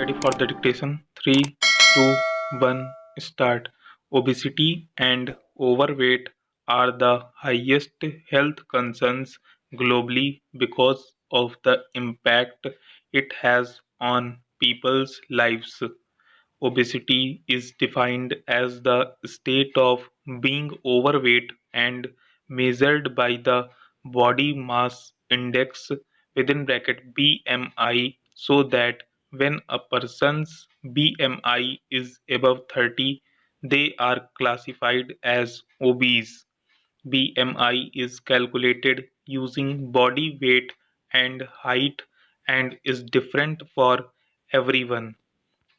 Ready for the dictation? 3, 2, 1, start. Obesity and overweight are the highest health concerns globally because of the impact it has on people's lives. Obesity is defined as the state of being overweight and measured by the body mass index within bracket BMI, so that when a person's BMI is above 30, they are classified as obese. BMI is calculated using body weight and height and is different for everyone.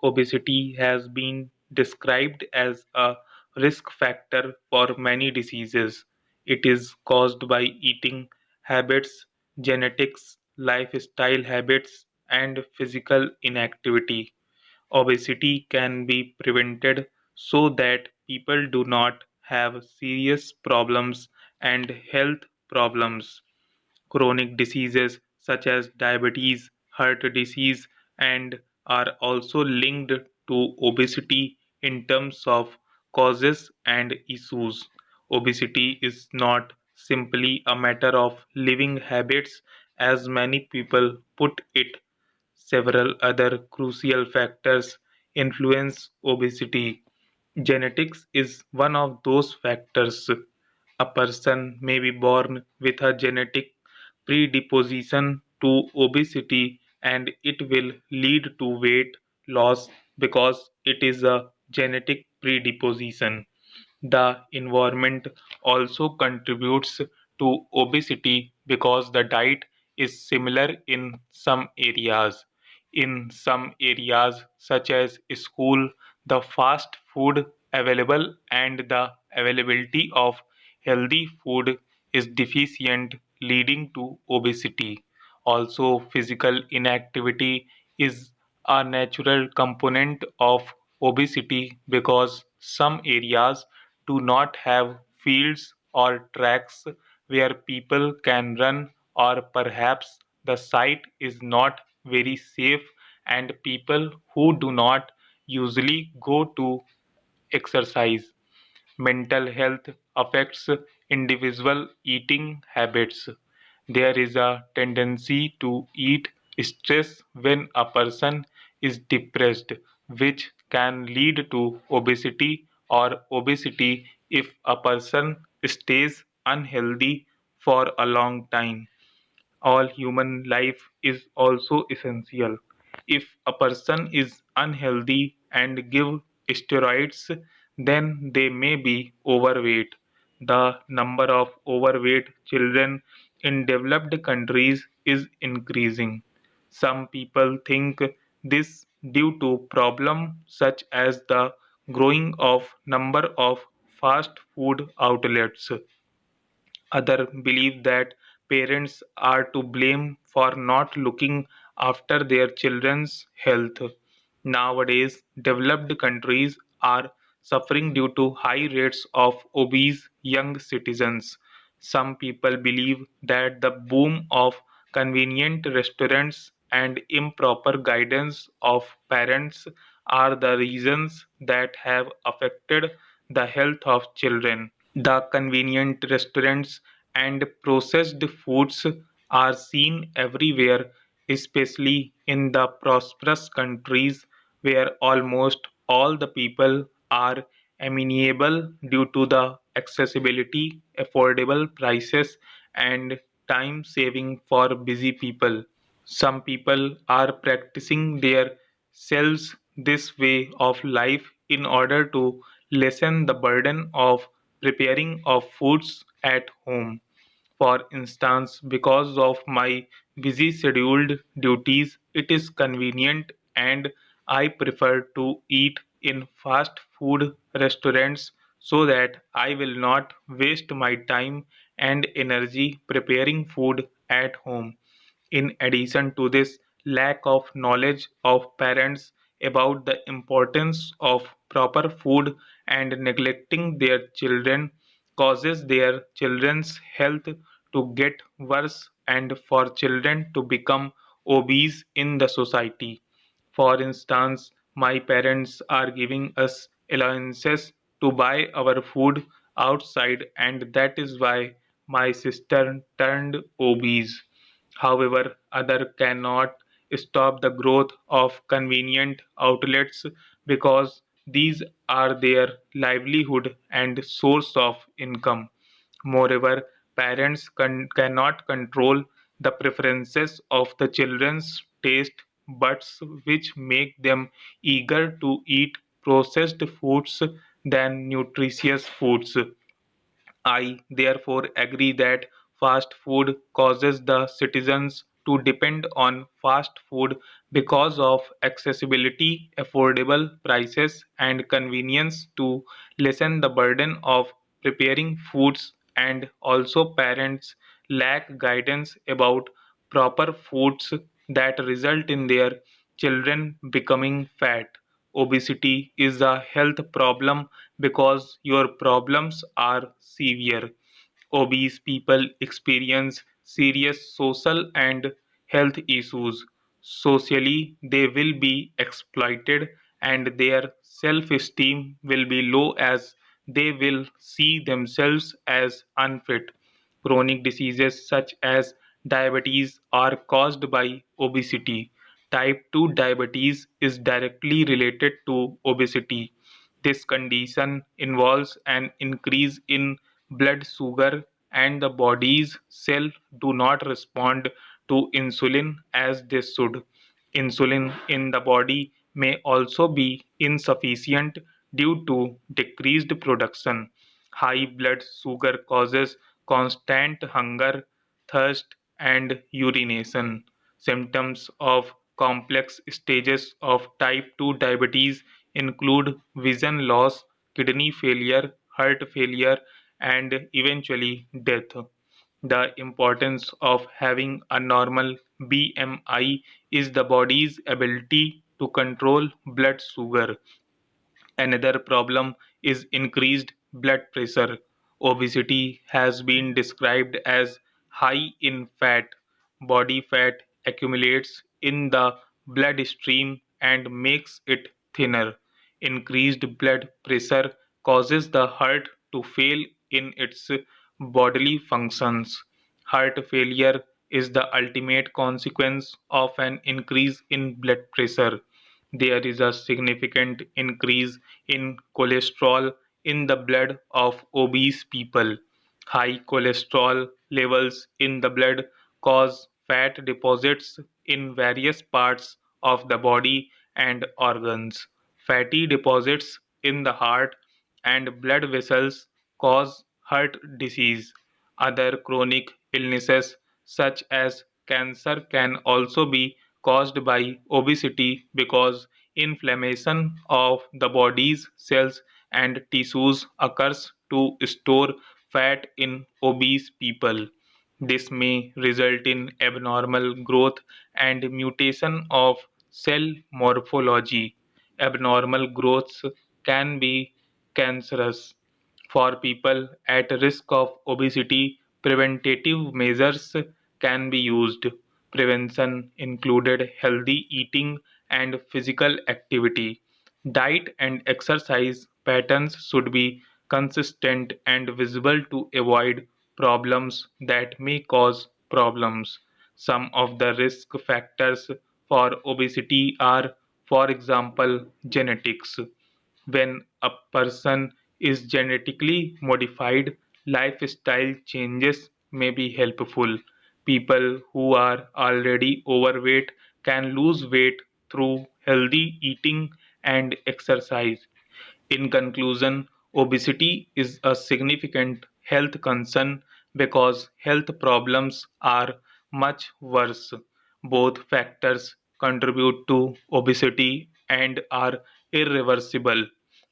Obesity has been described as a risk factor for many diseases. It is caused by eating habits, genetics, lifestyle habits, and physical inactivity. Obesity can be prevented so that people do not have serious problems and health problems. Chronic diseases such as diabetes, heart disease, and are also linked to obesity in terms of causes and issues. Obesity is not simply a matter of living habits as many people put it. Several other crucial factors influence obesity. Genetics is one of those factors. A person may be born with a genetic predisposition to obesity and it will lead to weight loss because it is a genetic predisposition. The environment also contributes to obesity because the diet is similar in some areas. In some areas, such as school, the fast food available and the availability of healthy food is deficient, leading to obesity. Also, physical inactivity is a natural component of obesity because some areas do not have fields or tracks where people can run, or perhaps the site is not very safe and people who do not usually go to exercise. Mental health affects individual eating habits. There is a tendency to eat stress when a person is depressed, which can lead to obesity, or obesity if a person stays unhealthy for a long time. All human life is also essential. If a person is unhealthy and give steroids, then they may be overweight. The number of overweight children in developed countries is increasing. Some people think this due to problems such as the growing of number of fast food outlets. Others believe that parents are to blame for not looking after their children's health. Nowadays, developed countries are suffering due to high rates of obese young citizens. Some people believe that the boom of convenient restaurants and improper guidance of parents are the reasons that have affected the health of children. The convenient restaurants and processed foods are seen everywhere, especially in the prosperous countries where almost all the people are amenable due to the accessibility, affordable prices, and time saving for busy people. Some people are practicing their selves this way of life in order to lessen the burden of preparing of foods at home. For instance, because of my busy scheduled duties, it is convenient and I prefer to eat in fast food restaurants so that I will not waste my time and energy preparing food at home. In addition to this, lack of knowledge of parents about the importance of proper food and neglecting their children causes their children's health to get worse and for children to become obese in the society. For instance, my parents are giving us allowances to buy our food outside, and that is why my sister turned obese. However, others cannot stop the growth of convenient outlets because these are their livelihood and source of income. Moreover, parents cannot control the preferences of the children's taste buds, which make them eager to eat processed foods than nutritious foods. I therefore agree that fast food causes the citizens to depend on fast food because of accessibility, affordable prices, and convenience to lessen the burden of preparing foods, and also parents lack guidance about proper foods that result in their children becoming fat. Obesity is a health problem because your problems are severe. Obese people experience serious social and health issues. Socially, they will be exploited and their self esteem will be low as they will see themselves as unfit. Chronic diseases such as diabetes are caused by obesity. Type 2 diabetes is directly related to obesity. This condition involves an increase in blood sugar, and the body's cells do not respond to insulin as they should. Insulin in the body may also be insufficient due to decreased production. High blood sugar causes constant hunger, thirst, and urination. Symptoms of complex stages of type 2 diabetes include vision loss, kidney failure, heart failure, and eventually death. The importance of having a normal BMI is the body's ability to control blood sugar. Another problem is increased blood pressure. Obesity has been described as high in fat. Body fat accumulates in the bloodstream and makes it thinner. Increased blood pressure causes the heart to fail in its bodily functions. Heart failure is the ultimate consequence of an increase in blood pressure. There is a significant increase in cholesterol in the blood of obese people. High cholesterol levels in the blood cause fat deposits in various parts of the body and organs. Fatty deposits in the heart and blood vessels cause heart disease. Other chronic illnesses, such as cancer, can also be caused by obesity because inflammation of the body's cells and tissues occurs to store fat in obese people. This may result in abnormal growth and mutation of cell morphology. Abnormal growths can be cancerous. For people at risk of obesity, preventative measures can be used. Prevention included healthy eating and physical activity. Diet and exercise patterns should be consistent and visible to avoid problems that may cause problems. Some of the risk factors for obesity are, for example, genetics. When a person is genetically modified, lifestyle changes may be helpful. People who are already overweight can lose weight through healthy eating and exercise. In conclusion, obesity is a significant health concern because health problems are much worse. Both factors contribute to obesity and are irreversible.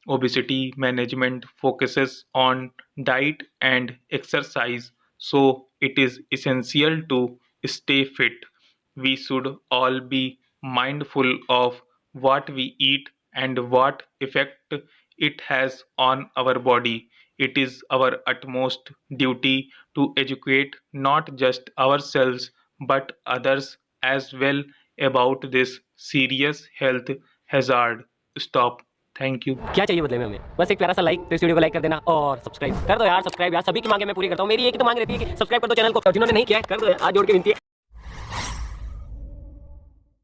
Obesity management focuses on diet and exercise, so it is essential to stay fit. We should all be mindful of what we eat and what effect it has on our body. It is our utmost duty to educate not just ourselves but others as well about this serious health hazard. Stop. Thank you. क्या चाहिए बदले में हमें? बस एक प्यारा सा like, तो इस वीडियो को लाइक कर देना और सब्सक्राइब कर दो यार। सब्सक्राइब यार, सभी की मांगे मैं पूरी करता हूँ। मेरी एक ही तो मांग रहती है कि सब्सक्राइब कर दो चैनल को, जिन्होंने नहीं किया है कर दो यार, हाथ जोड़ के विनती है।